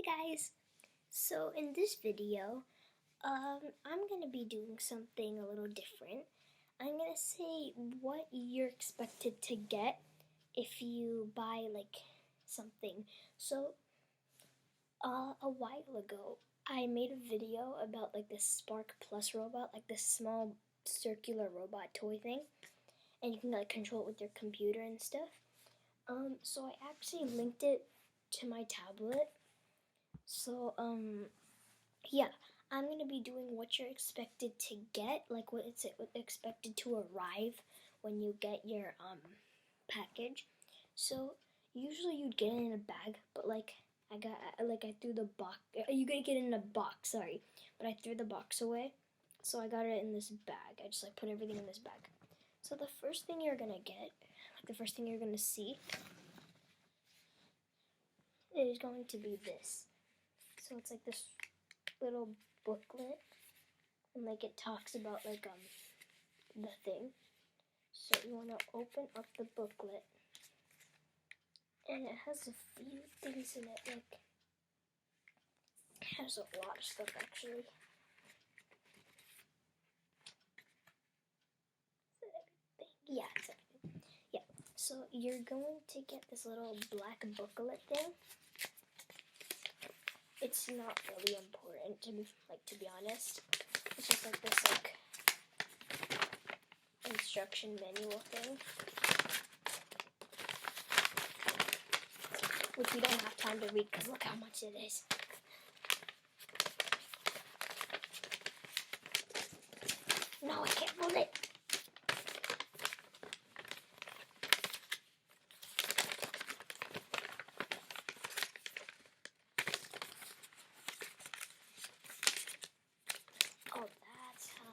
Guys, so in this video, I'm gonna be doing something a little different. I'm gonna say what you're expected to get if you buy like something. So, a while ago, I made a video about like this Sprk Plus robot, like this small circular robot toy thing, and you can like control it with your computer and stuff. So I actually linked it to my tablet. So, yeah, I'm gonna be doing what you're expected to get, like what it's expected to arrive when you get your package. So usually you'd get it in a bag, but I threw the box. You gotta get it in a box, sorry, but I threw the box away. So I got it in this bag. I just put everything in this bag. So the first thing you're gonna get, the first thing you're gonna see, is going to be this. So it's like this little booklet, and it talks about the thing. So you want to open up the booklet, and it has a few things in it. It has a lot of stuff actually. Yeah, it's everything. Yeah. So you're going to get this little black booklet thing. It's not really important to be honest. It's just this instruction manual thing, which we don't have time to read because look how much it is. No, I can't hold it. Oh, that's how.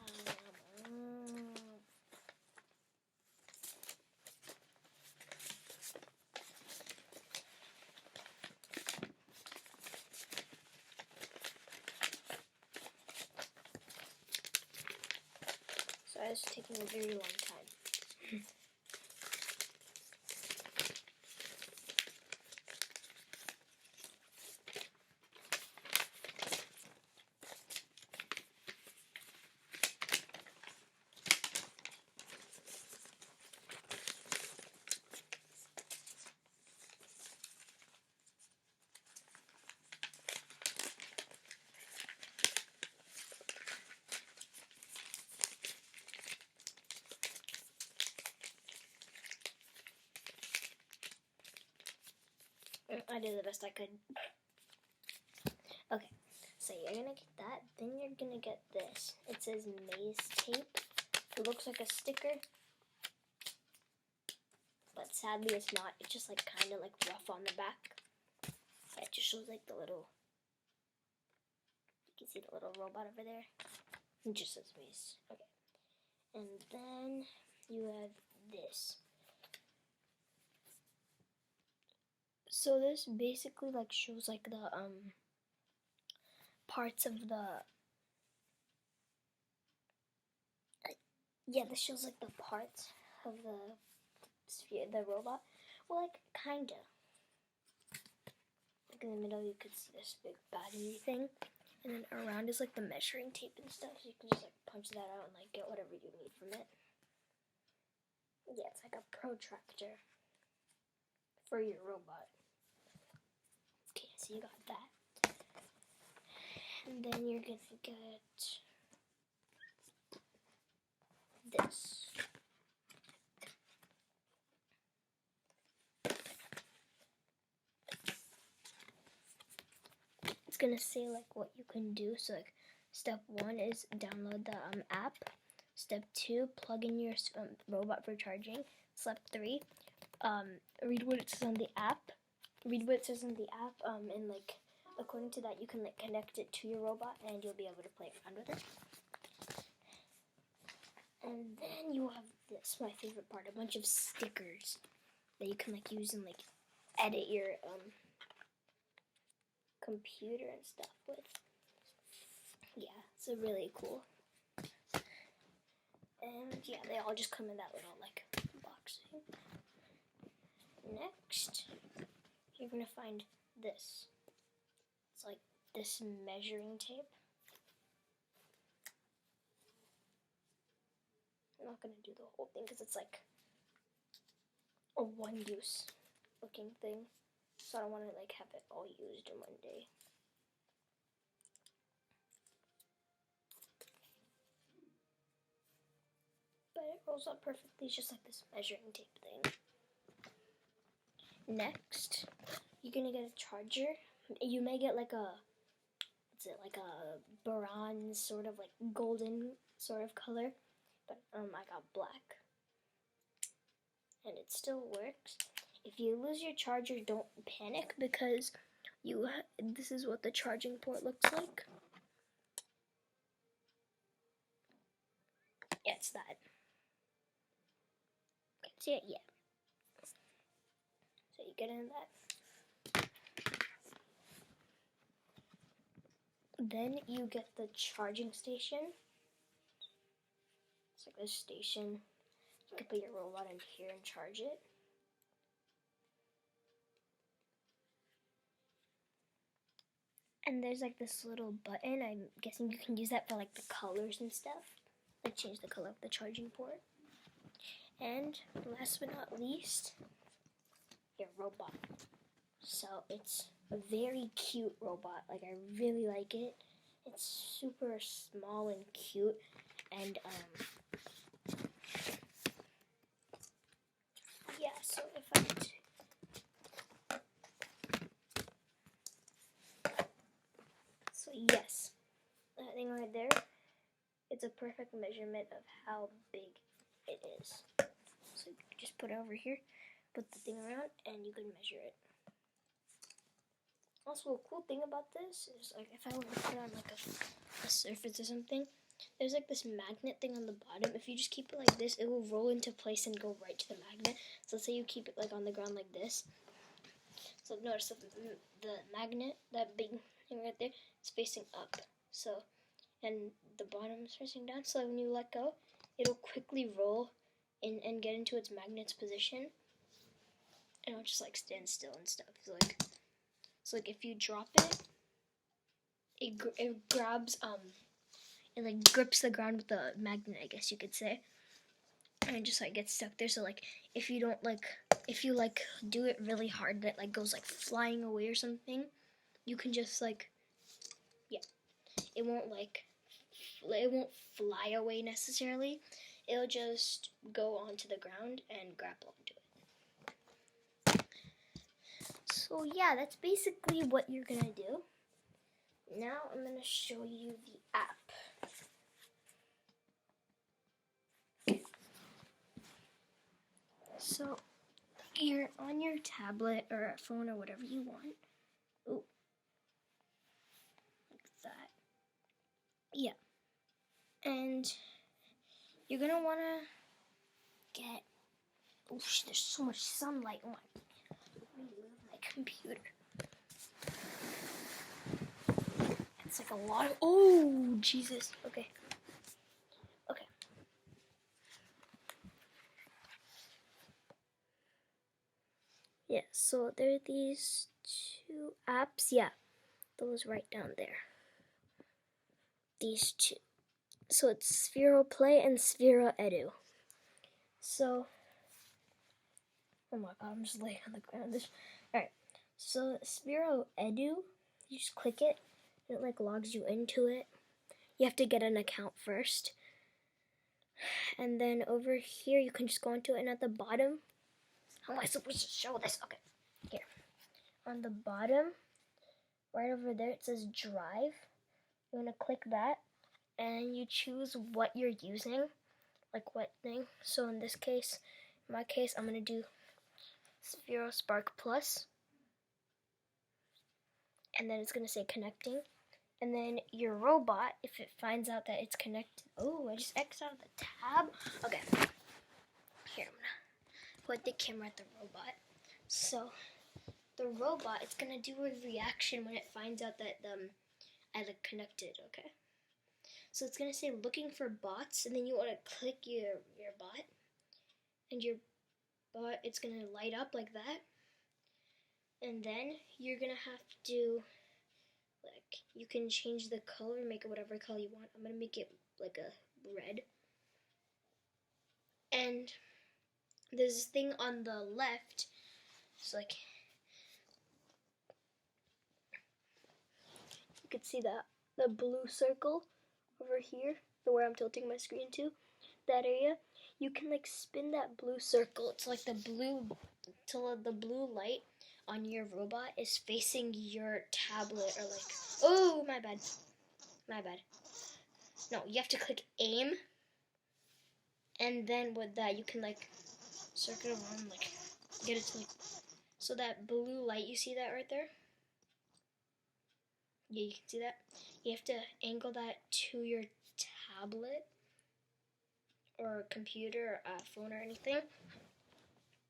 So it's taking a very long time. I did the best I could. Okay, so you're gonna get that. Then you're gonna get this. It says maze tape. It looks like a sticker, but sadly it's not. It's just kind of rough on the back. It just shows the little. You can see the little robot over there. It just says maze. Okay, and then you have this. So this basically shows the parts of the this shows the parts of the robot. Well, kinda. In the middle you could see this big battery thing, and then around is the measuring tape and stuff, so you can just punch that out and get whatever you need from it. Yeah, it's a protractor for your robot. Okay, so you got that. And then you're gonna get this. It's gonna say what you can do. So step 1 is download the app. Step 2, plug in your robot for charging. Step 3, read what it says on the app. And according to that, you can connect it to your robot, and you'll be able to play around with it. And then you have this, my favorite part, a bunch of stickers that you can use and edit your computer and stuff with. Yeah, it's really cool. And yeah, they all just come in that little box thing. Next, you're gonna find this. It's like this measuring tape. I'm not going to do the whole thing because it's like a one-use looking thing. So I don't want to like have it all used in one day. But it rolls up perfectly, just like this measuring tape thing. Next, you're gonna get a charger. You may get like a, what's it, like a bronze, sort of like golden sort of color, but I got black, and it still works. If you lose your charger, don't panic because this is what the charging port looks like. Yeah, it's that. Can't see it yet. So you get in that. Then you get the charging station. It's like this station. You can put your robot in here and charge it. And there's like this little button. I'm guessing you can use that for like the colors and stuff. Like change the color of the charging port. And last but not least, your robot. So it's a very cute robot. Like I really like it. It's super small and cute. And yeah, so if I yes, that thing right there, it's a perfect measurement of how big it is. So you just put it over here, put the thing around, and you can measure it. Also, a cool thing about this is, like, if I were to put it on like a surface or something, there's like this magnet thing on the bottom. If you just keep it like this, it will roll into place and go right to the magnet. So let's say you keep it like on the ground like this. So notice that the magnet, that big thing right there, is facing up. So, and the bottom is facing down. So when you let go, it'll quickly roll in and get into its magnet's position. And it'll just like stand still and stuff. So like if you drop it, it grabs it like grips the ground with the magnet, I guess you could say, and it just like gets stuck there. So like if you do it really hard, that like goes like flying away or something, you can just like, yeah, it won't fly away necessarily. It'll just go onto the ground and grapple onto it. So yeah, that's basically what you're gonna do. Now I'm gonna show you the app. So you're on your tablet or a phone or whatever you want. Ooh, like that. Yeah, and you're gonna wanna get. Oh, there's so much sunlight on. Let me move my computer. It's like a lot of. Oh, Jesus. Okay. Okay. Yeah, so there are these two apps. Yeah, those right down there. These two. So it's Sphero Play and Sphero Edu. So, oh my god, I'm just laying on the ground. Alright, so Sphero Edu, you just click it, and it like logs you into it. You have to get an account first. And then over here, you can just go into it, and at the bottom, how am I supposed to show this? Okay, here. On the bottom, right over there, it says Drive. You want to click that, and you choose what you're using, like what thing. So in this case, in my case, I'm going to do Sphero Sprk Plus. And then it's going to say connecting. And then your robot, if it finds out that it's connected. Oh, I just X'd out the tab. Okay. Here, I'm going to put the camera at the robot. So the robot, it's going to do a reaction when it finds out that I like connected, okay? So it's going to say looking for bots, and then you want to click your bot. And your bot, it's going to light up like that. And then you're going to have to you can change the color, make it whatever color you want. I'm gonna make it like a red. And there's this thing on the left, it's like, you can see that, the blue circle over here, where I'm tilting my screen to, that area. You can like spin that blue circle. It's like the blue, till the blue light on your robot is facing your tablet, or like, oh, my bad. No, you have to click aim, and then with that you can like circle around, like get it to like, so that blue light, you see that right there? Yeah, you can see that. You have to angle that to your tablet or computer or phone or anything,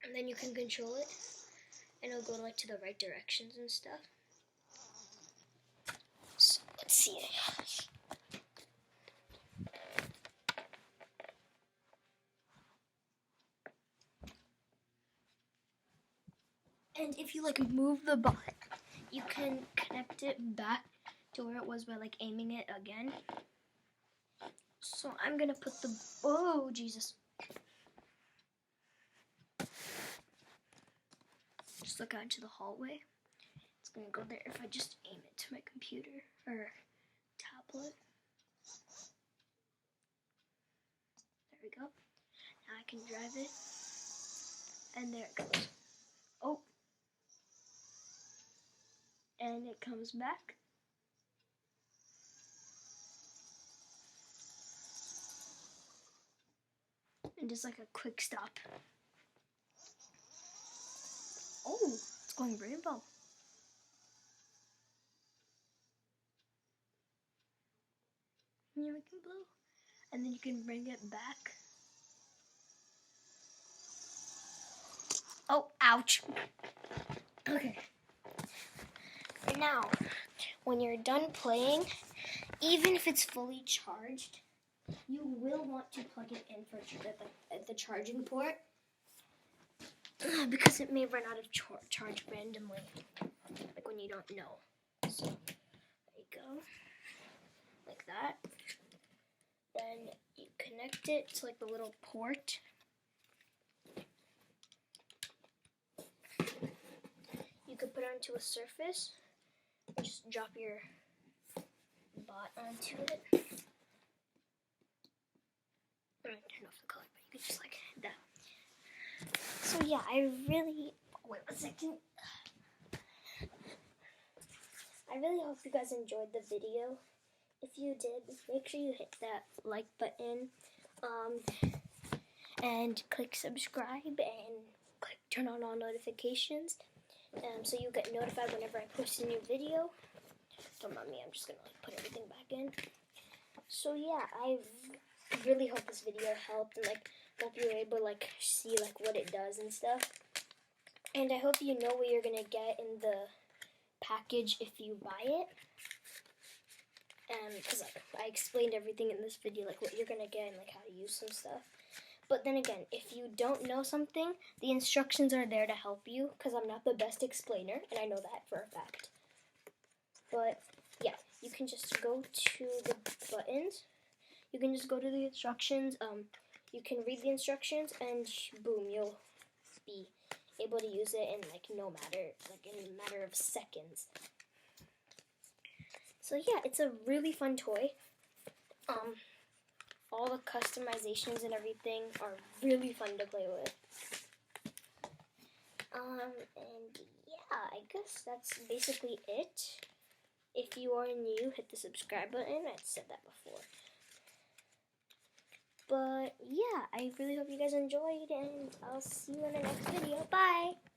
and then you can control it, and it'll go like to the right directions and stuff. So let's see. And if you like move the bot, you can connect it back to where it was by like aiming it again. So I'm gonna put the, oh Jesus. Just look out into the hallway. It's gonna go there if I just aim it to my computer or tablet. There we go. Now I can drive it. And there it goes. Oh. And it comes back. And just like a quick stop. Oh, it's going rainbow. And you're making blue. And then you can bring it back. Oh, ouch. Okay. And now, when you're done playing, even if it's fully charged, you will want to plug it in for at the charging port, because it may run out of charge randomly, like when you don't know. So there you go, like that. Then you connect it to like the little port. You could put it onto a surface and just drop your bot onto it. I'm gonna turn off the color, but you could just like that. So yeah, I really, wait a second. I really hope you guys enjoyed the video. If you did, make sure you hit that like button, and click subscribe, and turn on all notifications, so you get notified whenever I post a new video. Don't mind me, I'm just gonna like put everything back in. So yeah, I really hope this video helped, and like hope you were able to like see like what it does and stuff. And I hope you know what you're gonna get in the package if you buy it. Because like I explained everything in this video, like what you're gonna get and like how to use some stuff. But then again, if you don't know something, the instructions are there to help you, because I'm not the best explainer, and I know that for a fact. But yeah, you can just go to the buttons. You can just go to the instructions. You can read the instructions, and boom, you'll be able to use it in like in a matter of seconds. So yeah, it's a really fun toy. All the customizations and everything are really fun to play with. And yeah, I guess that's basically it. If you are new, hit the subscribe button. I'd said that before. But yeah, I really hope you guys enjoyed, and I'll see you in the next video. Bye!